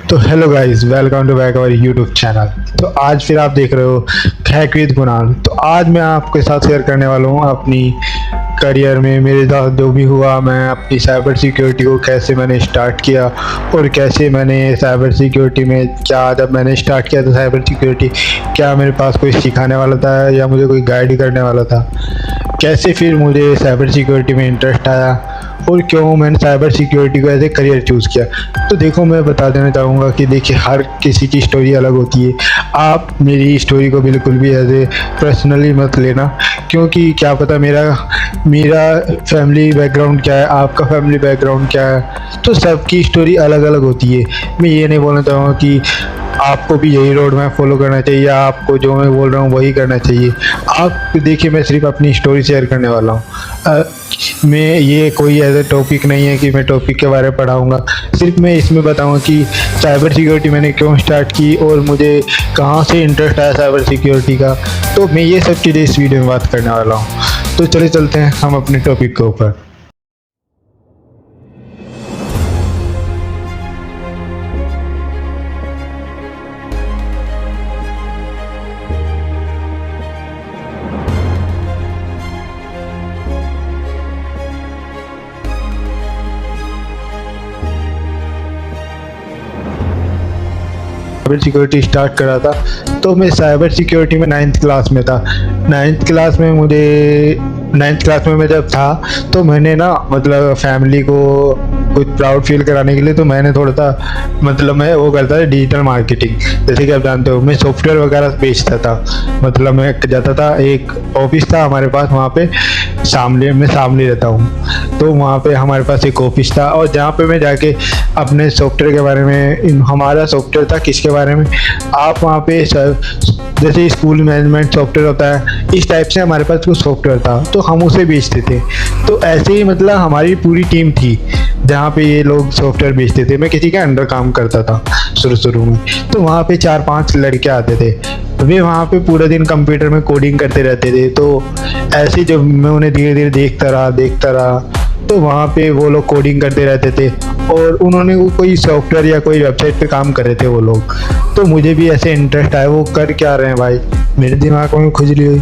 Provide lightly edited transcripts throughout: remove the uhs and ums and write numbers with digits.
तो hello guys, welcome to back our YouTube channel. तो आज फिर आप देख रहे हो हैक विद कुणाल। तो आज मैं आपके साथ शेयर करने वाला हूँ अपनी करियर में मेरे साथ जो भी हुआ, मैं अपनी साइबर सिक्योरिटी को कैसे मैंने स्टार्ट किया और कैसे मैंने साइबर सिक्योरिटी में क्या, जब मैंने स्टार्ट किया तो साइबर सिक्योरिटी क्या मेरे पास कोई सिखाने वाला था या मुझे कोई गाइड करने वाला था, कैसे फिर मुझे साइबर सिक्योरिटी में इंटरेस्ट आया और क्यों मैंने साइबर सिक्योरिटी को एज ए करियर चूज़ किया। तो देखो, मैं बता देना चाहूँगा कि देखिए, हर किसी की स्टोरी अलग होती है। आप मेरी स्टोरी को बिल्कुल भी एज ए पर्सनली मत लेना, क्योंकि क्या पता मेरा फैमिली बैकग्राउंड क्या है, आपका फैमिली बैकग्राउंड क्या है, तो सबकी स्टोरी अलग अलग होती है। मैं ये नहीं बोलना चाहूँगा कि आपको भी यही रोड मैप फॉलो करना चाहिए या आपको जो मैं बोल रहा हूँ वही करना चाहिए। आप देखिए, मैं सिर्फ अपनी स्टोरी शेयर करने वाला हूँ। मैं ये कोई ऐसा टॉपिक नहीं है कि मैं टॉपिक के बारे में पढ़ाऊँगा, सिर्फ मैं इसमें बताऊँगा कि साइबर सिक्योरिटी मैंने क्यों स्टार्ट की और मुझे कहाँ से इंटरेस्ट आया साइबर सिक्योरिटी का। तो मैं ये सब चीज़ें इस वीडियो में बात करने वाला हूँ। तो चलिए चलते हैं हम अपने टॉपिक के ऊपर। साइबर सिक्योरिटी स्टार्ट करा था तो मैं साइबर सिक्योरिटी में 9th क्लास में था। 9th क्लास में मैं जब था तो मैंने ना, मतलब फैमिली को कुछ प्राउड फील कराने के लिए, तो मैंने थोड़ा सा, मतलब मैं वो करता था डिजिटल मार्केटिंग। जैसे कि आप जानते हो, मैं सॉफ्टवेयर वगैरह बेचता था। मतलब मैं जाता था, एक ऑफिस था हमारे पास, वहाँ पे मैं सामने रहता हूँ, तो वहाँ पे हमारे पास एक ऑफिस था और जहाँ पे मैं जाके अपने सॉफ्टवेयर के बारे में, हमारा सॉफ्टवेयर था किसके बारे में, आप वहाँ पे जैसे स्कूल मैनेजमेंट सॉफ्टवेयर होता है, इस टाइप से हमारे पास कुछ सॉफ्टवेयर था, तो हम उसे बेचते थे। तो ऐसे ही मतलब हमारी पूरी टीम थी जहाँ पे ये लोग सॉफ्टवेयर बेचते थे। मैं किसी के अंडर काम करता था शुरू में। तो वहाँ पे 4-5 लड़के आते थे, वे वहाँ पे पूरा दिन कंप्यूटर में कोडिंग करते रहते थे। तो ऐसे जब मैं उन्हें धीरे धीरे देखता रहा तो वहाँ पे वो लोग कोडिंग करते रहते थे और उन्होंने वो कोई सॉफ्टवेयर या कोई वेबसाइट पे काम कर रहे थे वो लोग। तो मुझे भी ऐसे इंटरेस्ट आया, वो कर क्या रहे हैं भाई, मेरे दिमाग में खुजली हुई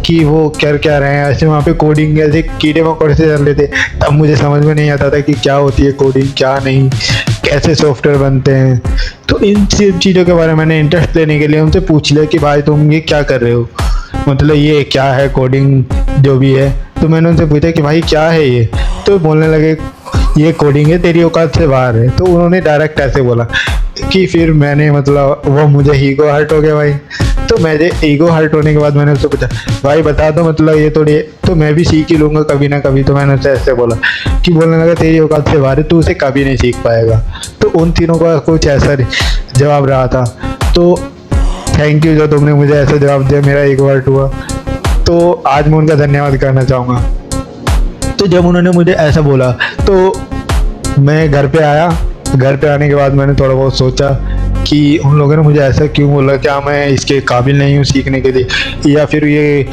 कि वो कर क्या रहे हैं। ऐसे वहाँ पे कोडिंग ऐसे कीड़े मकोड़े से चल रहे थे। तब मुझे समझ में नहीं आता था कि क्या होती है कोडिंग, क्या नहीं, कैसे सॉफ्टवेयर बनते हैं। तो इन सब चीज़ों के बारे में मैंने इंटरेस्ट लेने के लिए उनसे पूछ लिया कि भाई तुम ये क्या कर रहे हो, मतलब ये क्या है कोडिंग जो भी है। तो मैंने उनसे पूछा कि भाई क्या है ये, तो बोलने लगे ये कोडिंग है, तेरी औकात से बाहर है। तो उन्होंने डायरेक्ट ऐसे बोला कि फिर मैंने, मतलब वो मुझे ईगो हर्ट हो गया भाई। तो मेरे ईगो हर्ट होने के बाद मैंने उससे पूछा, भाई बता दो, मतलब ये थोड़ी, तो मैं भी सीख ही लूँगा कभी ना कभी। तो मैंने उससे ऐसे बोला कि बोलने लगा तेरी औकात से बाहर है, तू उसे कभी नहीं सीख पाएगा। तो उन तीनों का कुछ ऐसा जवाब रहा था। तो थैंक यू जो तुमने मुझे ऐसा जवाब दिया, मेरा ईगो हर्ट हुआ। तो आज मैं उनका धन्यवाद करना चाहूँगा। तो जब उन्होंने मुझे ऐसा बोला तो मैं घर पे आया। घर पे आने के बाद मैंने थोड़ा बहुत सोचा कि उन लोगों ने मुझे ऐसा क्यों बोला, क्या मैं इसके काबिल नहीं हूँ सीखने के लिए, या फिर ये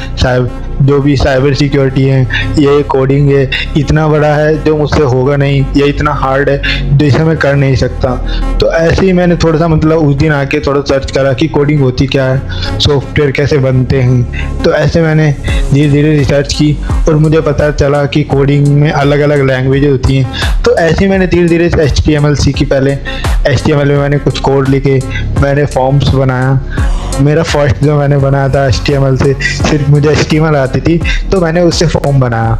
जो भी साइबर सिक्योरिटी है, ये कोडिंग है, इतना बड़ा है जो मुझसे होगा नहीं, या इतना हार्ड है जो इसे मैं कर नहीं सकता। तो ऐसे ही मैंने थोड़ा सा, मतलब उस दिन आके थोड़ा सर्च करा कि कोडिंग होती क्या है, सॉफ्टवेयर कैसे बनते हैं। तो ऐसे मैंने धीरे धीरे रिसर्च की और मुझे पता चला कि कोडिंग में अलग अलग लैंग्वेज होती हैं। तो ऐसे ही मैंने धीरे धीरे HTML सीखी। पहले HTML में मैंने कुछ कोड लिखे, मैंने फॉर्म्स बनाया। मेरा फर्स्ट जो मैंने बनाया था HTML से, सिर्फ मुझे HTML आती थी, तो मैंने उससे फॉर्म बनाया।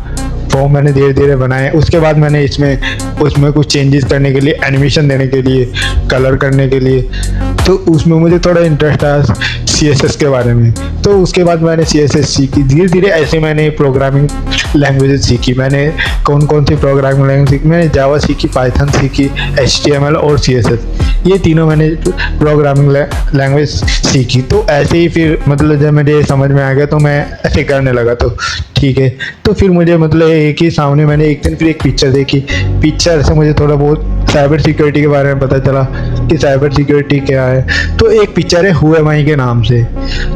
फॉर्म मैंने धीरे धीरे बनाए। उसके बाद मैंने उसमें कुछ चेंजेस करने के लिए, एनिमेशन देने के लिए, कलर करने के लिए, तो उसमें मुझे थोड़ा इंटरेस्ट आया CSS के बारे में। तो उसके बाद मैंने CSS सीखी। धीरे धीरे ऐसे मैंने प्रोग्रामिंग लैंग्वेजेस सीखी। मैंने कौन सी प्रोग्रामिंग लैंग्वेज सीखी, मैंने जावा सीखी, पाइथन सीखी, HTML और CSS, ये तीनों मैंने प्रोग्रामिंग लैंग्वेज सीखी। तो ऐसे ही फिर, मतलब जब मुझे समझ में आ गया तो मैं ऐसे करने लगा। तो ठीक है, तो फिर मुझे, मतलब एक ही सामने मैंने एक दिन फिर एक पिक्चर देखी। पिक्चर से मुझे थोड़ा बहुत साइबर सिक्योरिटी के बारे में पता चला कि साइबर सिक्योरिटी क्या है। तो एक पिक्चर है हु एम आई के नाम से।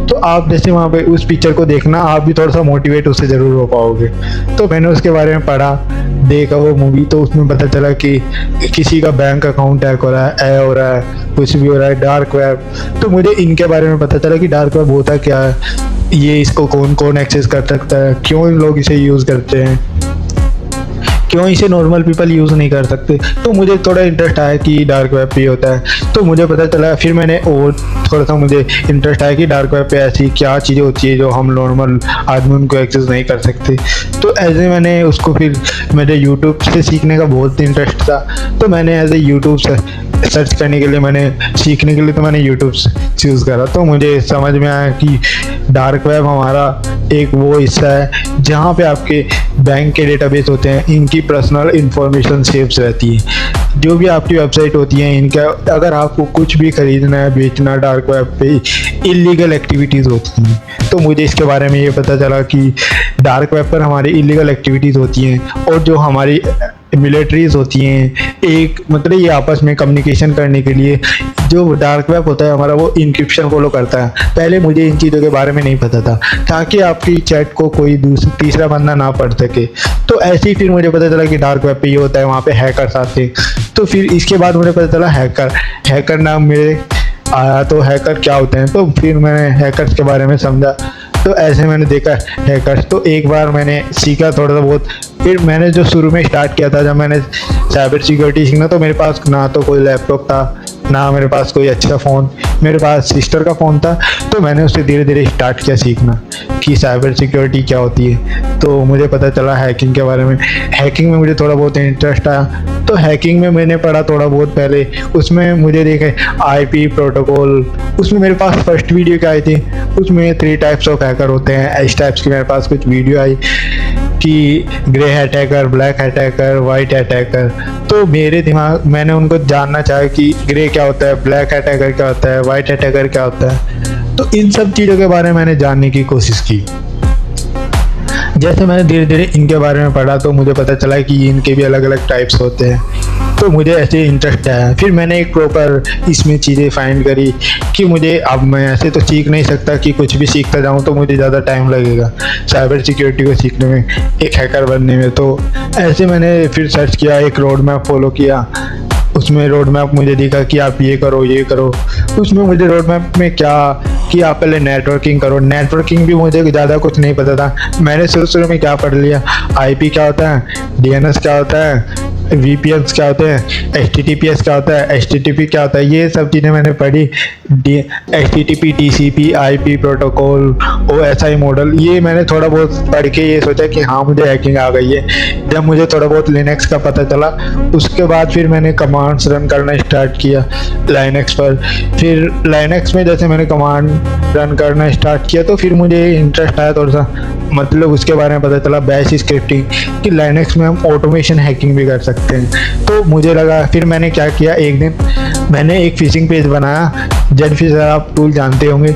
तो आप जैसे वहाँ पे उस पिक्चर को देखना, आप भी थोड़ा सा मोटिवेट उससे ज़रूर हो पाओगे। तो मैंने उसके बारे में पढ़ा, देखा वो मूवी। तो उसमें पता चला कि किसी का बैंक अकाउंट हैक हो रहा है, कुछ भी हो रहा है, डार्क वेब। तो मुझे इनके बारे में पता चला कि डार्क वेब होता क्या है, ये इसको कौन कौन एक्सेस कर सकता है, क्यों लोग इसे यूज़ करते हैं, क्यों इसे नॉर्मल पीपल यूज़ नहीं कर सकते। तो मुझे थोड़ा इंटरेस्ट आया कि डार्क वेब पे होता है, तो मुझे पता चला। फिर मैंने और थोड़ा सा मुझे इंटरेस्ट आया कि डार्क वेब पे ऐसी क्या चीज़ें होती है जो हम नॉर्मल आदमी उनको एक्सेस नहीं कर सकते। तो ऐसे मैंने उसको फिर मेरे यूट्यूब से सीखने का बहुत इंटरेस्ट था, तो मैंने ऐसे यूट्यूब से सर्च करने के लिए, मैंने सीखने के लिए तो मैंने यूट्यूब चूज़ करा। तो मुझे समझ में आया कि डार्क वेब हमारा एक वो हिस्सा है जहाँ पे आपके बैंक के डेटाबेस होते हैं, इनकी पर्सनल इंफॉर्मेशन सेव्स रहती है। जो भी आपकी वेबसाइट होती हैं इनका, अगर आपको कुछ भी खरीदना है, बेचना, डार्क वेब पे इलीगल एक्टिविटीज़ होती हैं। तो मुझे इसके बारे में ये पता चला कि डार्क वेब पर हमारी इलीगल एक्टिविटीज़ होती हैं, और जो हमारी मिलिट्रीज होती हैं, एक मतलब ये आपस में कम्युनिकेशन करने के लिए जो डार्क वेब होता है हमारा, वो इंक्रिप्शन फॉलो करता है। पहले मुझे इन चीज़ों के बारे में नहीं पता था, ताकि आपकी चैट को कोई तीसरा बंदा ना पढ़ सके। तो ऐसे ही फिर मुझे पता चला कि डार्क वेब पे ये होता है, वहाँ पे हैकर्स आते हैं। तो फिर इसके बाद मुझे पता चला हैकर नाम मेरे आया। तो हैकर क्या होते हैं, तो फिर मैंने हैकर्स के बारे में समझा। तो ऐसे मैंने देखा हैकर्स, तो एक बार मैंने सीखा थोड़ा सा बहुत। फिर मैंने जो शुरू में स्टार्ट किया था, जब मैंने साइबर सिक्योरिटी सीखना, तो मेरे पास ना तो कोई लैपटॉप था, ना मेरे पास कोई अच्छा फ़ोन, मेरे पास सिस्टर का फ़ोन था। तो मैंने उससे धीरे धीरे स्टार्ट किया सीखना कि साइबर सिक्योरिटी क्या होती है। तो मुझे पता चला हैकिंग के बारे में। हैकिंग में मुझे थोड़ा बहुत इंटरेस्ट आया, तो हैकिंग में मैंने पढ़ा थोड़ा बहुत पहले। उसमें मुझे देखे IP प्रोटोकॉल, उसमें मेरे पास फर्स्ट वीडियो क्या आई थी, उसमें 3 टाइप्स ऑफ हैकर होते हैं। इस टाइप्स की मेरे पास कुछ वीडियो आई कि grey hat hacker, black hat hacker, white hat hacker. तो मेरे दिमाग, मैंने उनको जानना चाहा कि ग्रे क्या होता है, ब्लैक हैट हैकर क्या होता है, वाइट हैट हैकर क्या होता है। तो इन सब चीज़ों के बारे में मैंने जानने की कोशिश की। जैसे मैंने धीरे धीरे इनके बारे में पढ़ा, तो मुझे पता चला कि इनके भी अलग अलग टाइप्स होते हैं। तो मुझे ऐसे इंटरेस्ट आया। फिर मैंने एक प्रॉपर इसमें चीज़ें फाइंड करी कि मुझे, अब मैं ऐसे तो सीख नहीं सकता कि कुछ भी सीखता जाऊँ, तो मुझे ज़्यादा टाइम लगेगा साइबर सिक्योरिटी को सीखने में, एक हैकर बनने में। तो ऐसे मैंने फिर सर्च किया, एक रोड मैप फॉलो किया। उसमें रोड मैप मुझे दिखा कि आप ये करो, ये करो। उसमें मुझे रोड मैप में क्या कि आप पहले नेटवर्किंग करो। नेटवर्किंग भी मुझे ज़्यादा कुछ नहीं पता था। मैंने शुरू में क्या पढ़ लिया, IP क्या होता है, DNS क्या होता है, VPNs क्या होते हैं, HTTPS क्या होता है, HTTP क्या होता है, ये सब चीज़ें मैंने पढ़ी। HTTP, TCP, IP protocol, OSI model, ये मैंने थोड़ा बहुत पढ़ के ये सोचा कि हाँ मुझे हैकिंग आ गई है। जब मुझे थोड़ा बहुत लिनक्स का पता चला, उसके बाद फिर मैंने कमांड्स रन करना स्टार्ट किया लाइनक्स पर। फिर लाइनक्स में जैसे मैंने कमांड रन करना स्टार्ट किया, तो फिर मुझे इंटरेस्ट आया थोड़ा सा, मतलब उसके बारे में पता चला बैश स्क्रिप्टिंग, कि लाइनक्स में हम ऑटोमेशन हैकिंग भी कर सकते हैं। तो मुझे लगा, फिर मैंने क्या किया, एक दिन मैंने एक फिशिंग पेज बनाया। जेटफिशर आप टूल जानते होंगे।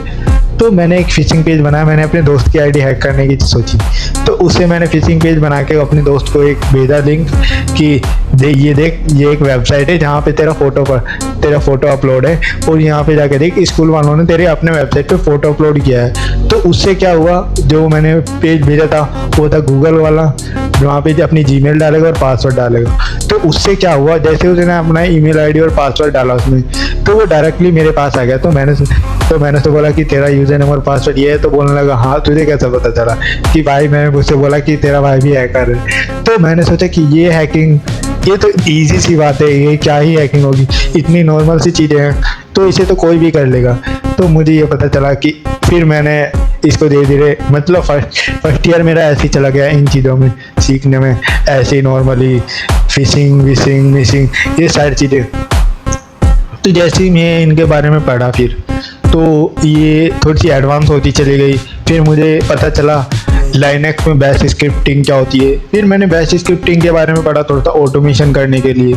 तो मैंने एक फिशिंग पेज बनाया, मैंने अपने दोस्त की ID हैक करने की सोची। तो उससे मैंने फिशिंग पेज बना के अपने दोस्त को एक भेजा लिंक कि देख ये एक वेबसाइट है जहाँ पे तेरा फोटो अपलोड है, और यहाँ पे जाके देख स्कूल वालों ने तेरे अपने वेबसाइट पे फ़ोटो अपलोड किया है। तो उससे क्या हुआ, जो मैंने पेज भेजा था वो था गूगल वाला, वहाँ पे अपनी जीमेल डालेगा और पासवर्ड डालेगा। तो उससे क्या हुआ, जैसे उसने अपना ईमेल ID और पासवर्ड डाला उसमें, तो वो डायरेक्टली मेरे पास आ गया। तो मैंने तो बोला कि तेरा यूजर नंबर पासवर्ड ये है। तो बोलने लगा हाँ, तुझे कैसे पता चला? कि भाई, मैंने मुझसे बोला कि तेरा भाई भी हैकर है। तो मैंने सोचा कि ये हैकिंग, ये तो इजी सी बात है, ये क्या ही हैकिंग होगी, इतनी नॉर्मल सी चीज़ें हैं, तो इसे तो कोई भी कर लेगा। तो मुझे ये पता चला कि फिर मैंने इसको धीरे धीरे, मतलब फर्स्ट ईयर मेरा ऐसे ही चला गया इन चीज़ों में सीखने में, ऐसे ही नॉर्मली फिशिंग विशिंग मिशिंग ये सारी चीज़ें। तो जैसे ही मैं इनके बारे में पढ़ा, फिर तो ये थोड़ी सी एडवांस होती चली गई। फिर मुझे पता चला लाइनक्स में बैश स्क्रिप्टिंग क्या होती है। फिर मैंने बैश स्क्रिप्टिंग के बारे में पढ़ा थोड़ा सा ऑटोमेशन करने के लिए।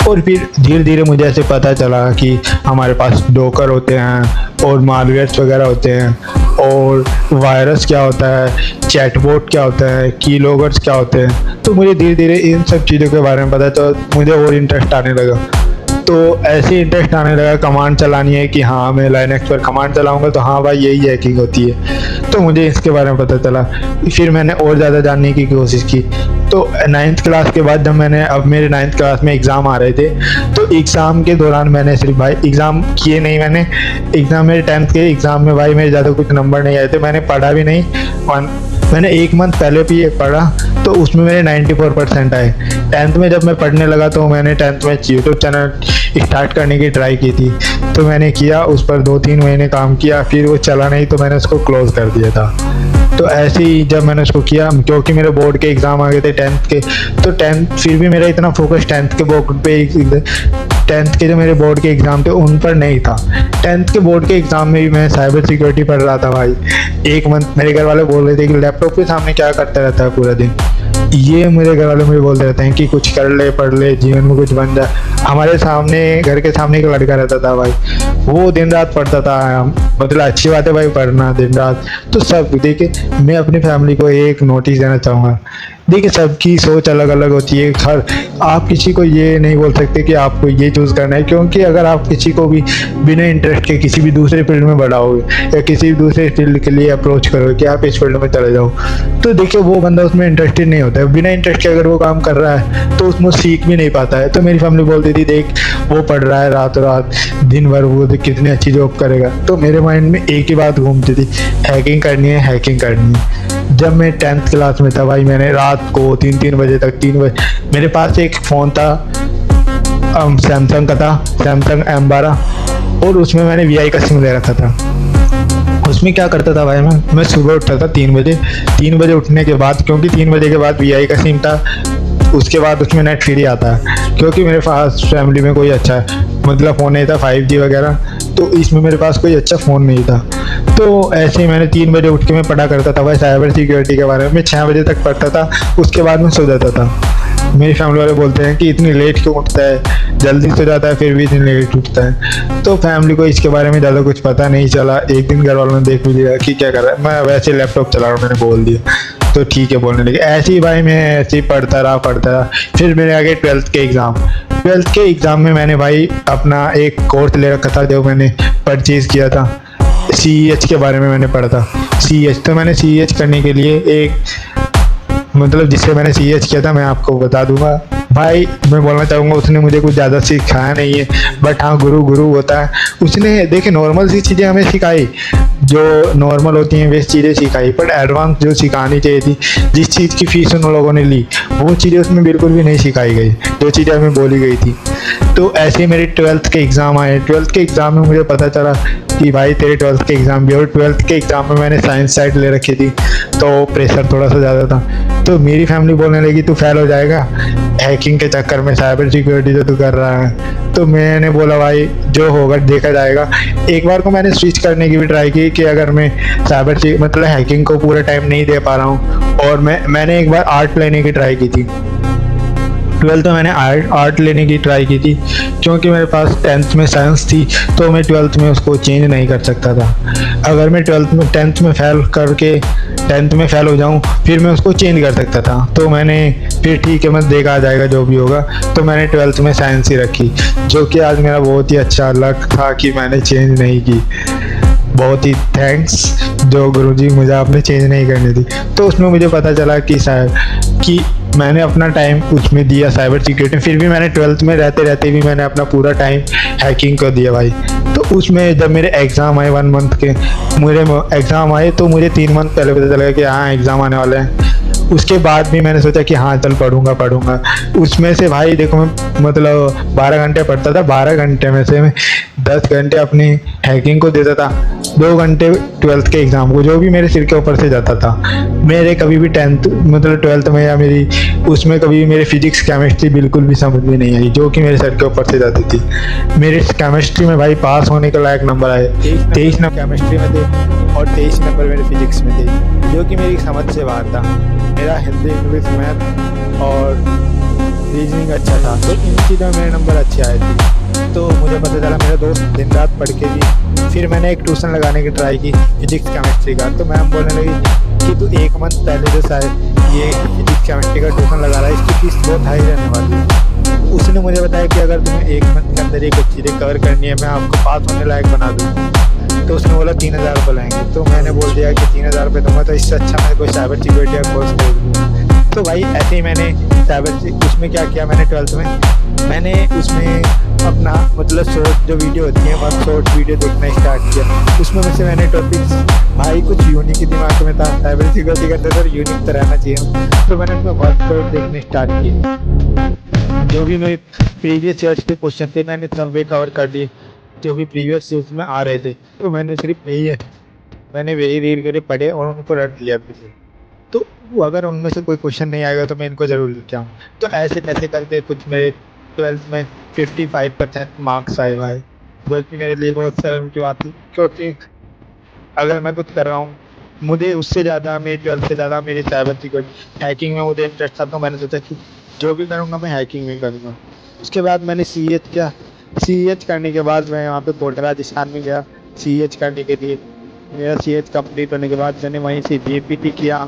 और फिर धीरे धीरे मुझे ऐसे पता चला कि हमारे पास डोकर होते हैं और मालवेयर्स वगैरह होते हैं, और वायरस क्या होता है, चैटबॉट क्या होता है, कीलॉगर्स क्या होते हैं। तो मुझे धीरे धीरे इन सब चीज़ों के बारे में पता, तो मुझे और इंटरेस्ट आने लगा। तो ऐसे इंटरेस्ट आने लगा कमांड चलानी है कि हाँ मैं लाइनक्स पर कमांड चलाऊंगा तो हाँ भाई यही हैकिंग होती है। तो मुझे इसके बारे में पता चला, फिर मैंने और ज़्यादा जानने की कोशिश की। तो 9th क्लास के बाद जब मैंने, अब मेरे 9th क्लास में एग्ज़ाम आ रहे थे, तो एग्ज़ाम के दौरान मैंने सिर्फ भाई एग्ज़ाम किए नहीं, मैंने एग्ज़ाम मेरे 10th के एग्ज़ाम में भाई मेरे ज़्यादा कुछ नंबर नहीं आए थे, मैंने पढ़ा भी नहीं। मैंने 1 मंथ पहले भी पढ़ा तो उसमें मेरे 94% आए। 10th में जब मैं पढ़ने लगा तो मैंने 10th में यूट्यूब चैनल स्टार्ट करने की ट्राई की थी, तो मैंने किया, उस पर 2-3 महीने काम किया, फिर वो चला नहीं तो मैंने उसको क्लोज़ कर दिया था। तो ऐसे ही जब मैंने उसको किया, क्योंकि मेरे बोर्ड के एग्ज़ाम आ गए थे 10th के, तो 10th फिर भी मेरा इतना फोकस 10th के बोर्ड पे, 10th के जो मेरे बोर्ड के एग्ज़ाम थे उन पर नहीं था। 10th के बोर्ड के एग्ज़ाम में भी मैं साइबर सिक्योरिटी पढ़ रहा था भाई। 1 मंथ मेरे घर वाले बोल रहे थे कि लैपटॉप के सामने क्या करता रहता है पूरा दिन। ये मेरे घर वाले मुझे बोलते रहते हैं कि कुछ कर ले, पढ़ ले, जीवन में कुछ बन जा। हमारे सामने, घर के सामने एक लड़का रहता था भाई, वो दिन रात पढ़ता था। मतलब अच्छी बात है भाई पढ़ना दिन रात। तो सब देखिए, मैं अपनी फैमिली को एक नोटिस देना चाहूँगा, देखिए सबकी सोच अलग अलग होती है। हर आप किसी को ये नहीं बोल सकते कि आपको ये चूज़ करना है, क्योंकि अगर आप किसी को भी बिना इंटरेस्ट के किसी भी दूसरे फील्ड में बढ़ाओगे या किसी भी दूसरे फील्ड के लिए अप्रोच करोगे कि आप इस फील्ड में चले जाओ, तो देखिए वो बंदा उसमें इंटरेस्टेड नहीं होता है। बिना इंटरेस्ट के अगर वो काम कर रहा है तो उसमें सीख भी नहीं पाता है। तो मेरी फैमिली बोलती थी देख वो पढ़ रहा है रात रात दिन भर, वो कितनी अच्छी जॉब करेगा। तो मेरे माइंड में एक ही बात घूमती थी, हैकिंग करनी है, हैकिंग करनी है। जब मैं 10th क्लास में था भाई, मैंने रात को 3-3 बजे तक, 3 बजे मेरे पास एक फ़ोन था, सैमसंग का था, सैमसंग M12, और उसमें मैंने VI का सिम ले रखा था। उसमें क्या करता था भाई, मैं सुबह उठता था 3 बजे उठने के बाद, क्योंकि 3 बजे के बाद VI का सिम था, उसके बाद उसमें नेट फ्री आता है, क्योंकि मेरे पास फैमिली में कोई अच्छा मतलब फ़ोन नहीं था 5G वगैरह, तो इसमें मेरे पास कोई अच्छा फ़ोन नहीं था। तो ऐसे ही मैंने 3 बजे उठ के मैं पढ़ा करता था भाई साइबर सिक्योरिटी के बारे में। मैं 6 बजे तक पढ़ता था, उसके बाद मैं सो जाता था। मेरी फैमिली वाले बोलते हैं कि इतनी लेट क्यों उठता है, जल्दी सो जाता है फिर भी इतनी लेट उठता है। तो फैमिली को इसके बारे में ज़्यादा कुछ पता नहीं चला। एक दिन घर वालों ने देख भी लिया कि क्या कर रहा है, मैं वैसे लैपटॉप चला रहा हूँ, मैंने बोल दिया तो ठीक है बोलने लगे। ऐसे ही भाई मैं ऐसे ही पढ़ता रहा। फिर मेरे आगे 12th के एग्ज़ाम। 12th के एग्ज़ाम में मैंने भाई अपना एक कोर्स ले रखा था जो मैंने परचेज़ किया था, CEH के बारे में मैंने पढ़ा था। CEH, तो मैंने CEH करने के लिए एक, मतलब जिससे मैंने CEH किया था मैं आपको बता दूंगा भाई। मैं बोलना चाहूँगा उसने मुझे कुछ ज़्यादा सिखाया नहीं है, बट हाँ गुरु होता है। उसने देखिए नॉर्मल सी चीज़ें हमें सिखाई, जो नॉर्मल होती हैं वैसी चीज़ें सिखाई, पर एडवांस जो सिखानी चाहिए थी, जिस चीज़ की फीस उन लोगों ने ली, वो चीज़ें उसमें बिल्कुल भी नहीं सिखाई गई, जो चीज़ें हमें बोली गई थी। तो ऐसे ही मेरे 12th के एग्ज़ाम आए। 12th के एग्ज़ाम में मुझे पता चला कि भाई तेरे 12th के एग्ज़ाम भी, और 12th के एग्ज़ाम में मैंने साइंस साइड ले रखी थी, तो प्रेशर थोड़ा सा ज़्यादा था। तो मेरी फैमिली बोलने लगी तू फेल हो जाएगा हैकिंग के चक्कर में, साइबर सिक्योरिटी जो तू कर रहा है। तो मैंने बोला भाई जो होगा देखा जाएगा। एक बार को मैंने स्विच करने की भी ट्राई की कि अगर मैं साइबर मतलब हैकिंग को पूरा टाइम नहीं दे पा रहा हूँ, और मैंने एक बार आर्ट लेने की ट्राई की थी। 12th में मैंने आर्ट लेने की ट्राई की थी, क्योंकि मेरे पास 10th में साइंस थी, तो मैं 12th में उसको चेंज नहीं कर सकता था। अगर मैं 10th में फेल करके 10th में फेल हो जाऊं, फिर मैं उसको चेंज कर सकता था। तो मैंने फिर ठीक है मैं देखा जाएगा जो भी होगा, तो मैंने 12th में साइंस ही रखी, जो कि आज मेरा बहुत ही अच्छा लक था कि मैंने चेंज नहीं की। बहुत ही थैंक्स जो गुरुजी मुझे आपने चेंज नहीं करनी थी। तो उसमें मुझे पता चला कि मैंने अपना टाइम उसमें दिया साइबर सिक्योरिटी। फिर भी मैंने 12th में रहते भी मैंने अपना पूरा टाइम हैकिंग को दिया भाई। तो उसमें जब मेरे एग्ज़ाम आए 1 मंथ के, मेरे एग्ज़ाम आए तो मुझे 3 मंथ पहले पता चला कि हाँ एग्ज़ाम आने वाले हैं। उसके बाद भी मैंने सोचा कि हाँ चल पढ़ूंगा। उसमें से भाई देखो मैं मतलब 12 घंटे पढ़ता था, 12 घंटे में से मैं 10 घंटे अपनी हैकिंग को देता था, 2 घंटे 12th के एग्ज़ाम को, जो भी मेरे सिर के ऊपर से जाता था। मेरे कभी भी 10th मतलब 12th में या मेरी उसमें कभी भी मेरे फिजिक्स केमिस्ट्री बिल्कुल भी समझ में नहीं आई, जो कि मेरे सर के ऊपर से जाती थी। मेरे केमिस्ट्री में भाई पास होने के लायक नंबर आए, 23 नंबर केमिस्ट्री में थे और 23 नंबर मेरे फिजिक्स में थे, जो कि मेरी समझ से बाहर था। मेरा हिंदी, इंग्लिश, मैथ और रीजनिंग अच्छा था, तो इन चीज़ों में मेरे नंबर अच्छे आए थे। तो मुझे पता चला, मेरा दोस्त दिन रात पढ़ के भी, फिर मैंने एक ट्यूशन लगाने की ट्राई की फिजिक्स केमिस्ट्री का। तो मैम बोलने लगी कि तू 1 मंथ पहले जो शायद ये फिजिक्स केमिस्ट्री का ट्यूशन लगा रहा है, इसकी फीस बहुत हाई रहने वाली है। उसने मुझे बताया कि अगर तुम्हें 1 मंथ के अंदर ये कुछ चीज़ें कवर करनी है, मैं आपको पास होने लायक बना दूँगा। तो उसने बोला 3000 रुपये लगेंगे। तो मैंने बोल दिया कि 3000 रुपये दूँगा तो इससे अच्छा मैं कोई साइबर सिक्योरिटी का कोर्स कर लूँगा। तो भाई ऐसे ही मैंने उसमें क्या किया, मैंने 12th में मैंने उसमें अपना मतलब शॉर्ट जो वीडियो होती है वह शॉर्ट वीडियो देखना स्टार्ट किया। उसमें मुझसे मैंने टॉपिक्स भाई कुछ यूनिक ही दिमाग में था, साइबर सिक्योरिटी करते तो यूनिक तो रहना चाहिए। तो मैंने उसमें बहुत शॉर्ट देखने स्टार्ट किए। जो भी मेरे प्रीवियस ईयर्स के क्वेश्चन थे मैंने सब वे कवर कर दिए, जो भी प्रीवियस ईयर्स में आ रहे थे। तो मैंने सिर्फ मैंने वही रीड करे पढ़े और उनको रट लिया फिर से। तो वो अगर उनमें से कोई क्वेश्चन नहीं आएगा तो मैं इनको ज़रूर लेके आऊँ। तो ऐसे कैसे करते कुछ मेरे 12th में 55% मार्क्स आए भाई, जो कि मेरे लिए बहुत शर्म की बात थी, क्योंकि अगर मैं कुछ कर रहा हूँ मुझे उससे ज़्यादा मेरे 12th से ज़्यादा मेरी साइबर सिक्योरिटी हैकिंग में मुझे इंटरेस्ट था। तो मैंने सोचा कि जो भी करूँगा मैं हैकिंग में करूँगा। उसके बाद मैंने CH किया। CH करने के बाद मैं वहाँ पे कोटा राजस्थान में गया CH करने के लिए। मेरा CH कंप्लीट होने के बाद मैंने वहीं से BPT किया।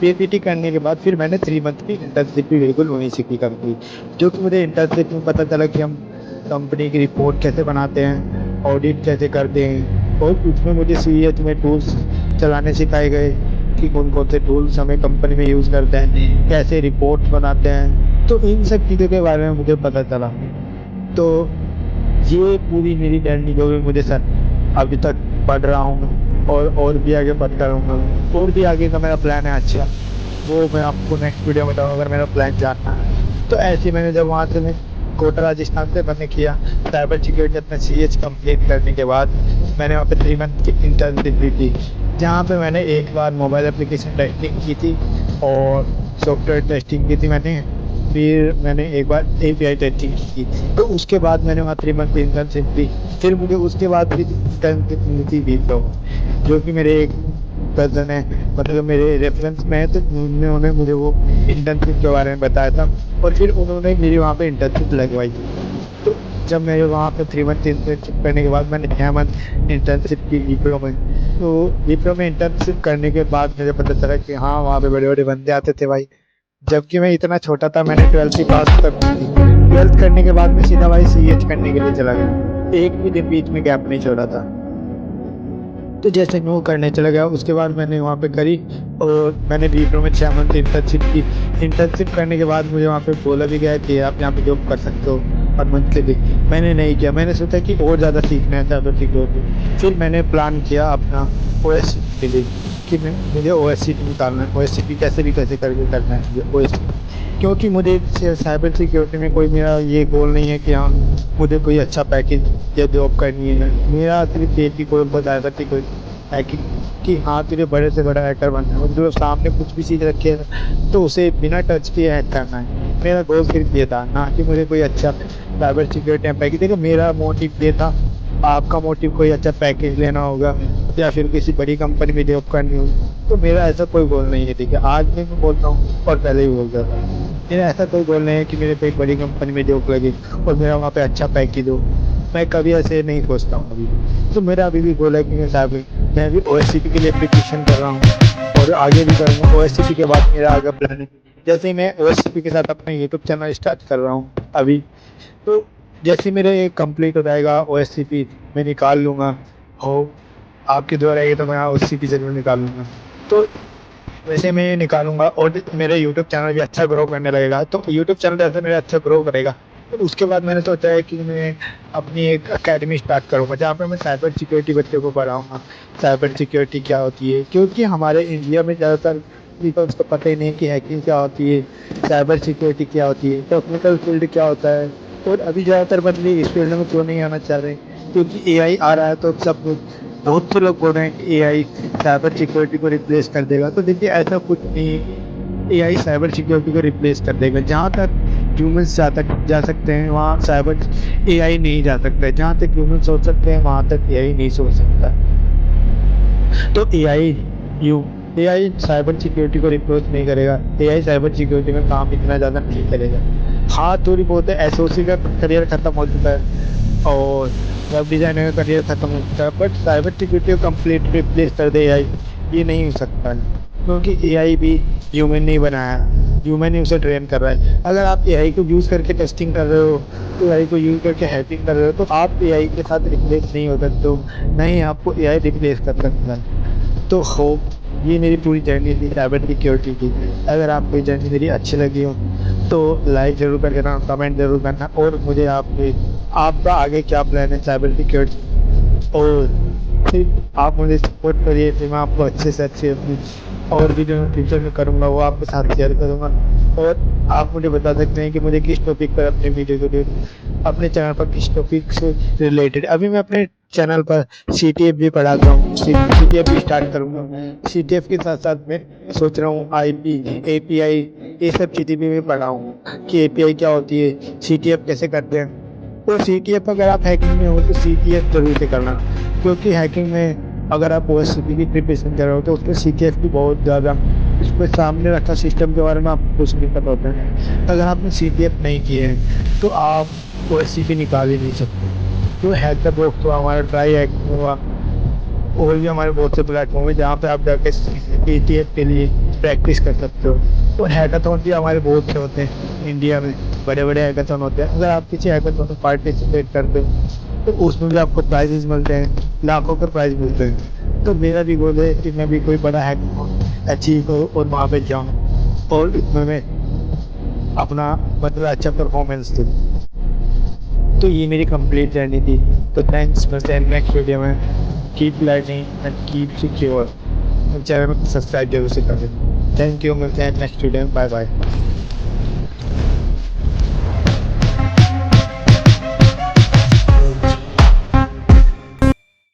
BPT करने के बाद फिर मैंने 3 मंथ की इंटर्नशिप भी बिल्कुल वहीं से की कंप्लीट, जो कि मुझे इंटर्नशिप में पता चला कि हम कंपनी की रिपोर्ट कैसे बनाते हैं, ऑडिट कैसे करते हैं, और उसमें मुझे CH में टूल्स चलाने सिखाए गए कि कौन कौन से टूल्स हमें कंपनी में यूज़ करते हैं, कैसे रिपोर्ट बनाते हैं। तो इन सब चीज़ों के बारे में मुझे पता चला। तो ये पूरी मेरी जर्नी जो भी मुझे सर अभी तक पढ़ रहा हूँ और भी आगे पढ़ता रहूँगा। और भी आगे का मेरा प्लान है अच्छा, वो मैं आपको नेक्स्ट वीडियो में बताऊँगा अगर मेरा प्लान जानना है। तो ऐसे ही मैंने जब वहाँ से मैं कोटा राजस्थान से मैंने किया साइबर सिक्योरिटी अपना CH कंप्लीट करने के बाद मैंने वहाँ पे 3 मंथ की इंटर्नशिप ली थी, जहाँ पे मैंने एक बार मोबाइल एप्लीकेशन टेस्टिंग की थी और सॉफ्टवेयर टेस्टिंग की थी मैंने। फिर मैंने एक बार API टेस्टिंग की थी। तो उसके बाद मैंने वहाँ 3 मंथ की इंटर्नशिप ली। फिर मुझे उसके बाद फिर इंटर्नशिप मिली थी विप्रो, जो कि मेरे एक कज़न है, मतलब मेरे रेफरेंस में है। तो उन्होंने मुझे वो इंटर्नशिप के बारे में बताया था और फिर उन्होंने मेरी वहाँ पे इंटर्नशिप लगवाई थी। तो जब मैं वहाँ पे 3 मंथ इंटर्नशिप करने के बाद मैंने 6 मंथ इंटर्नशिप की विप्रो में। तो विप्रो में इंटर्नशिप करने के बाद मुझे पता चला कि हाँ वहाँ पे बड़े बड़े बंदे आते थे भाई, जबकि मैं इतना छोटा था। मैंने 12th ही पास कर दी थी। 12th करने के बाद मैं सीधा भाई CH करने के लिए चला गया, एक भी दिन बीच में गैप नहीं छोड़ा था। तो जैसे मैं वो करने चला गया उसके बाद मैंने वहाँ पे करी और मैंने विप्रो में 6 मंथ इंटर्नशिप की। इंटर्नशिप करने के बाद मुझे वहाँ पे बोला भी गया कि आप यहाँ पे जॉब कर सकते हो पर मंथली। मैंने नहीं किया, मैंने सोचा कि और ज़्यादा सीखना है साइबर सिक्योरिटी। फिर मैंने प्लान किया अपना OSCP के लिए कि मुझे OSCP निकालना है, OSCP कैसे भी कैसे करके करना है मुझे OSCP, क्योंकि मुझे साइबर सिक्योरिटी में कोई मेरा ये गोल नहीं है कि हाँ मुझे कोई अच्छा पैकेज या जॉब करनी है। मेरा सिर्फ एक ही गोल बताया था कि कोई हैकिंग कि हाँ तुझे बड़े से बड़ा हैकर बनना है, जो सामने कुछ भी चीज़ रखे तो उसे बिना टच किए हैक करना है। मेरा गोल सिर्फ ये था, ना कि मुझे कोई अच्छा साइबर सिक्योरिटी पैकेज। देखो मेरा मोटिव ये था, आपका मोटिव कोई अच्छा पैकेज लेना होगा या फिर किसी बड़ी कंपनी में जॉब करनी होगी, तो मेरा ऐसा कोई गोल नहीं है। ठीक है, आज भी मैं बोलता हूँ और पहले भी बोलता था, मेरा ऐसा कोई गोल नहीं है कि मेरे पे एक बड़ी कंपनी में जॉब लगे और मेरा वहाँ पे अच्छा पैकेज हो। मैं कभी ऐसे नहीं सोचता हूँ अभी। तो मेरा अभी भी गोल है कि मैं भी OSCP के लिए एप्लीकेशन कर रहा हूँ और आगे भी करूँगा। OSCP के बाद मेरा आगे प्लान है, जैसे ही मैं OSCP के साथ अपना यूट्यूब चैनल स्टार्ट कर रहा हूँ अभी। तो जैसे मेरा ये कंप्लीट हो जाएगा OSCP मैं निकाल लूँगा, हो आपके द्वारा ये तो मैं OSCP ज़रूर निकाल लूँगा। तो वैसे मैं ये निकालूँगा और मेरा यूट्यूब चैनल भी अच्छा ग्रो करने लगेगा। तो यूट्यूब चैनल जैसे मेरा अच्छा ग्रो करेगा तो उसके बाद मैंने सोचा है कि मैं अपनी एक अकेडमी स्टार्ट करूँगा, जहाँ पे मैं साइबर सिक्योरिटी बच्चों को पढ़ाऊँगा। साइबर सिक्योरिटी क्या होती है, क्योंकि हमारे इंडिया में ज़्यादातर पीपल्स को पता ही नहीं कि हैकिंग क्या होती है, साइबर सिक्योरिटी क्या होती है, टेक्निकल फील्ड क्या होता है। और अभी ज़्यादातर बंदे इस फील्ड में क्यों नहीं आना चाह रहे, क्योंकि AI आ रहा है। तो सब बहुत से लोग बोल रहे हैं कि AI साइबर सिक्योरिटी को रिप्लेस कर देगा। तो देखिए ऐसा कुछ नहीं, AI साइबर सिक्योरिटी को रिप्लेस कर देगा। जहाँ तक ह्यूमंस जा सकते हैं वहाँ साइबर AI नहीं जा सकता है, जहाँ तक ह्यूमन सोच सकते हैं वहाँ तक AI नहीं सोच सकता। तो AI साइबर सिक्योरिटी को रिप्लेस नहीं करेगा। AI साइबर सिक्योरिटी में काम इतना ज़्यादा नहीं करेगा। हाँ थोड़ी बहुत SOC का करियर ख़त्म हो चुका है और वेब डिज़ाइनर का करियर ख़त्म हो चुका है, बट साइबर सिक्योरिटी को कंप्लीट रिप्लेस कर दे AI, ये नहीं हो सकता है, क्योंकि AI भी ह्यूमन नहीं बनाया। ह्यूमन ही उसे ट्रेन कर रहा है। अगर आप एआई को यूज़ करके टेस्टिंग कर रहे हो, एआई को यूज़ करके हैकिंग कर रहे हो, तो आप एआई के साथ रिप्लेस नहीं हो सकते हो, ना ही आपको एआई रिप्लेस कर सकता है। तो ये मेरी पूरी जर्नी थी साइबर सिक्योरिटी की। अगर आपको ये जर्नी मेरी अच्छी लगी हो तो लाइक ज़रूर कर देना, कमेंट ज़रूर करना, और मुझे आपका आगे क्या प्लान है साइबर सिक्योरिटी, और फिर आप मुझे सपोर्ट करिए, फिर मैं आपको अच्छे से अच्छे अपनी और भी जो मैं फ्यूचर में करूँगा वो आपके साथ शेयर करूँगा। और आप मुझे बता सकते हैं कि मुझे किस टॉपिक पर अपने वीडियो को अपने चैनल पर किस टॉपिक से रिलेटेड। अभी मैं अपने चैनल पर सीटीएफ भी पढ़ाता हूँ, सीटीएफ भी स्टार्ट करूँगा। सीटीएफ के साथ साथ मैं सोच रहा हूँ आईपी, एपीआई, ये सब चीज़ें भी मैं पढ़ाऊँ कि एपीआई क्या होती है, सीटीएफ कैसे करते हैं। तो सीटीएफ अगर आप हैकिंग में हो तो सीटीएफ जरूर से करना, क्योंकि हैकिंग में अगर आप ओएससीपी की प्रिपरेशन कर रहे हो तो उसमें सीटीएफ भी बहुत ज़्यादा, उसमें सामने रखा सिस्टम के बारे में आपको कुछ नहीं पता होता है। अगर आपने सीटीएफ नहीं किए हैं तो आप ओएससीपी निकाल ही नहीं सकते। तो हैकर बॉक्स हुआ, हमारा ट्राई हैकिंग हुआ, और भी हमारे बहुत से प्लेटफॉर्म है जहाँ पे आप जाके सीटीएफ के लिए प्रैक्टिस कर सकते हो। तो हैकाथॉन भी हमारे बहुत से होते हैं इंडिया में, बड़े बड़े हैकाथॉन होते हैं। अगर आप किसी हैकाथॉन में पार्टिसिपेट करते हो तो उसमें भी आपको प्राइजेस मिलते हैं, लाखों के प्राइज मिलते हैं। तो मेरा भी गोल है कि मैं भी कोई बड़ा हैकाथॉन अचीव हो और वहाँ पे जाऊँ और इसमें मैं अपना मतलब अच्छा परफॉर्मेंस दूँ। तो ये मेरी कंप्लीट जर्नी थी। तो थैंक्स, मिलते हैं नेक्स्ट वीडियो में। Keep learning and keep secure. Channel को सब्सक्राइब जरूर से कर दें। थैंक यू, मिलते हैं नेक्स्ट वीडियो में। Bye bye.